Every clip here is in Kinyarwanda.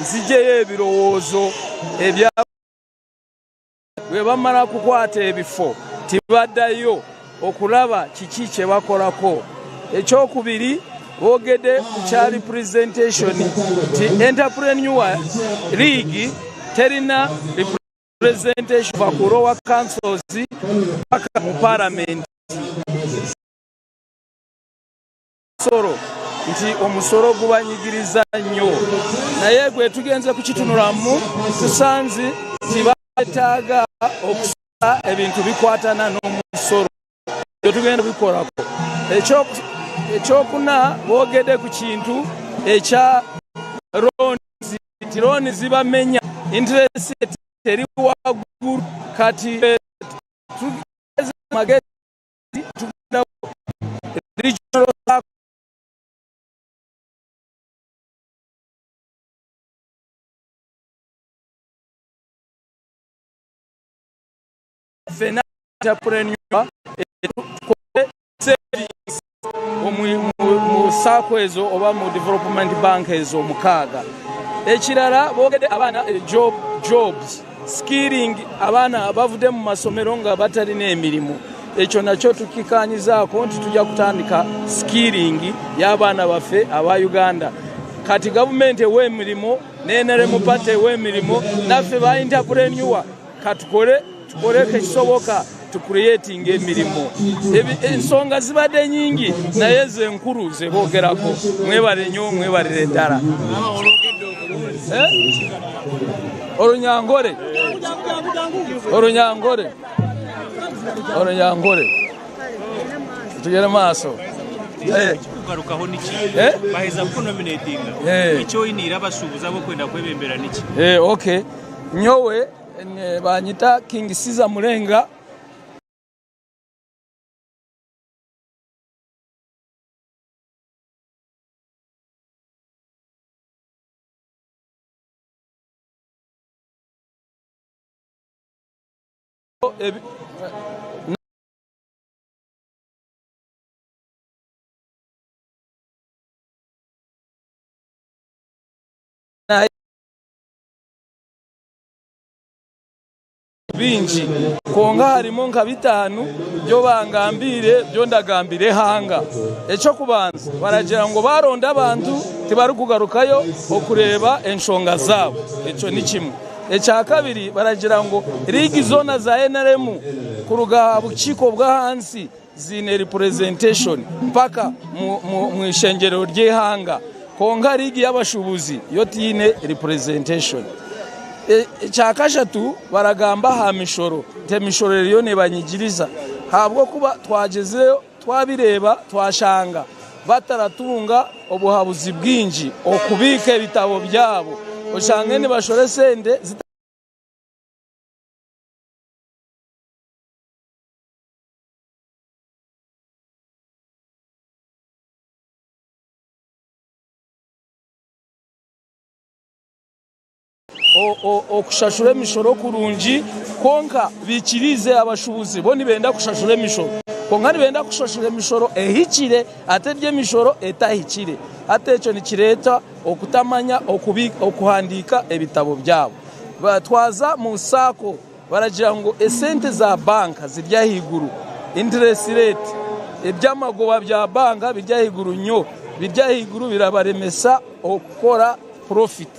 zijeyo ebirowoozo ebya bwe bamala kukwata ebifo tibaddayo okulaba kiki kye bakolako. Ekyokubiri boogedde ku kya representation ti Entrepreneur League terina representation va ku lower councils paka mu parliament. Soro nti omusoro gubanyigiriza nnyo, naye gwe tugenze kukitunulamu tusanze tibataaga okusala ebintu bikwatana n'omusoro bye tugenda bikolako. Ekyokuna boogedde ku kintu ekya loani zibamenya interest teri waggulu kati tugeze magezi tugenda regional entrepreneur mu saako ezo oba mu development bank ezo mukaaga. Ekirala boogedde abaana jobs skilling, abaana abavudde mu masomero nga batalina emirimu. Ekyo nakyo tukikanyizaako nti tujja kutandika skilling y'abaana baffe aba Uganda. Kati gavumenti ew'emirimu n'NRM party ew'emirimu naffe ba entrepreneur katukole ekisoboka to creating emirimu. Ensonga zibadde nyingi naye ze nkulu ze boogerako. Mwebale nnyo, mwebalire ddala. Olunyangore tugere maaso kugarukaho niki baheza ko nominatinga icyo inira basubuza bo kwenda kwebembera niki. Okay, nyowe banyita King Caesar Mulenga. Bingi konga harimo nka bitanu byo bangambire byo ndagambire hanga. Ekyokubanza baragira ngo baronda abantu tibari kugarukayo okureba enshonga zabo. Ekyo ni kimwe. Ekyakabiri baragira ngo ligi zona za NRM kuruga bukiko bwa hansi zine representation mpaka mu ishengero ry'ehanga. Konga ligi y'abashubuzi yo tine representation. Ekyakashatu baragamba ha mishoro temishoro ryo ne banyigiriza habwo kuba twagezeyo twabireba twashanga bataratunga obuhabuzi bwingi okubika ebitabo byabo oshange ne bashore sende okushashura emishoro kurungi konka bikirize abashubuzi bo nibenda kushashura emishoro konka nibenda kushashura emishoro ehikire atedye emishoro etahikire. Ate ekyo nikireta okutamanya okuhandika ebitabo byabo. Batwaza mu saako baragira ngo esente za banka zirya higuru, interest rate ebyamagoba bya banka birya higuru nnyo, birya higuru birabaremesa okukora profit.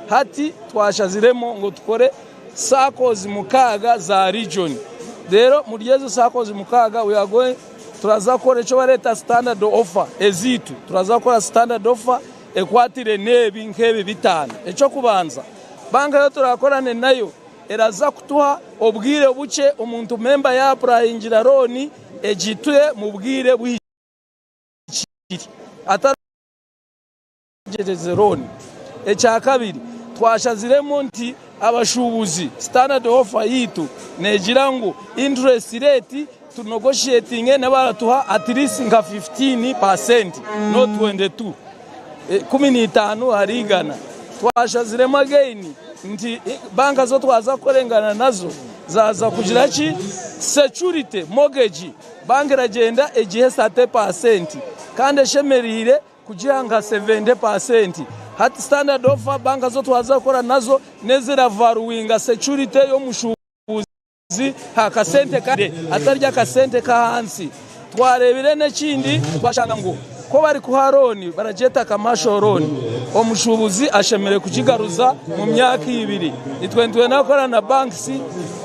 Hati twashaziremo ngo tukore sakozi mukaaga za region. Rero muri yezo sakozi mukaaga we are going turazakora icyo bareta standard offer ezitu turazakora standard offer ekwatire nebi nkebe bitano. Ecyo kubanza banka yo turakorane nayo eraza kutuha obwire buce umuntu member ya applyingira loan ejituye mu bwire bw'ikiri atarageze loan. Ekyakabiri twashaziremo nti abashubuzi standard offer yitu negira ngo interest rate to negotiating n'abaratuha at least nka 15% not 22 15 harigana. Twashaziremo again nti banka zo twaza korengana nazo zaza kugira ki security mortgage banki ragenda egihe 30% kandi eshemerire kugira nga 70%. hati standard offer banka zo twazakora nazo neziravaruinga security yo mushubuzi hakasente kade atarya kasente ka hansi twarebire n'ikindi twashaka ngo ko bari kuharoni barajeta kamasho roni omushubuzi ashemere kukigaruza mu myaka 2 nitwe nakora na banks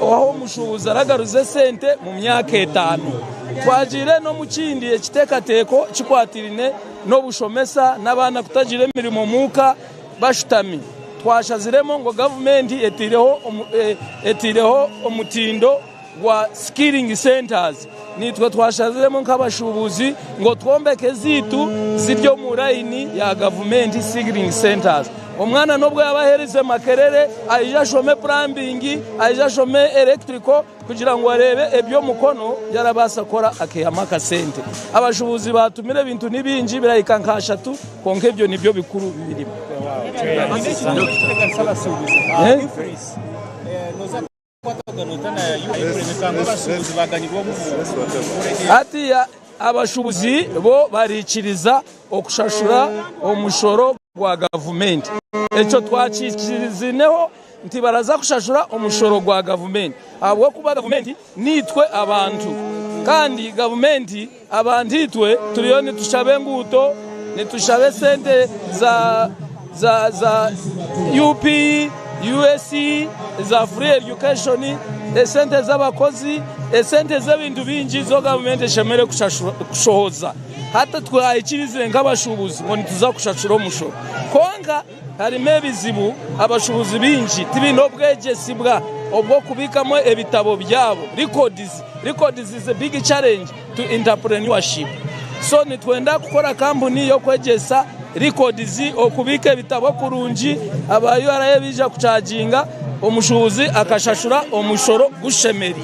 aho mushubuzi aragaruze sente mu myaka 5 twagire no mukindi ekitekateko kikwatirine no bushomesa n'abana kutagire mirimo muka bashutami twashaziremo ngo government etireho omutindo wa skilling centers nitwe twashaziremo nk'abashubuzi ngo twombeke zitu ziryo murayini ya government skilling centers omwana nobwo yabahereze makerere ayija shome plumbing ayija shome electrical kugira ngo arebe ebyo mukono yarabasa kora akeyamaka sente abashubuzi batumire bintu nibinji birayikankashatu konke byo nibyo bikuru birimo ati abashubuzi bo barikiriza okushashura omushoro gwa government echo twakikirizineho nti baraza kushashura omushoro gwa government abo kuba government nitwe abantu kandi government abanditwe tuliyoni tushabe nguto netushabe sente za UP USC za free education esente z'abakozi esente z'ebintu binji zo government shemere kushohoza hata twayikirize nk'abashubuzi ngo nituza kushashura omushoro konka harimo ebizibu abashubuzi binji tibinobwegesibwa obwo kubikamo ebitabo byabo records is a big challenge to entrepreneurship so nitwenda gukora company yo kwegesa records okubika ebitabo kurunji abayo arayebija kucaginga omushubuzi akashashura omushoro gushemeri.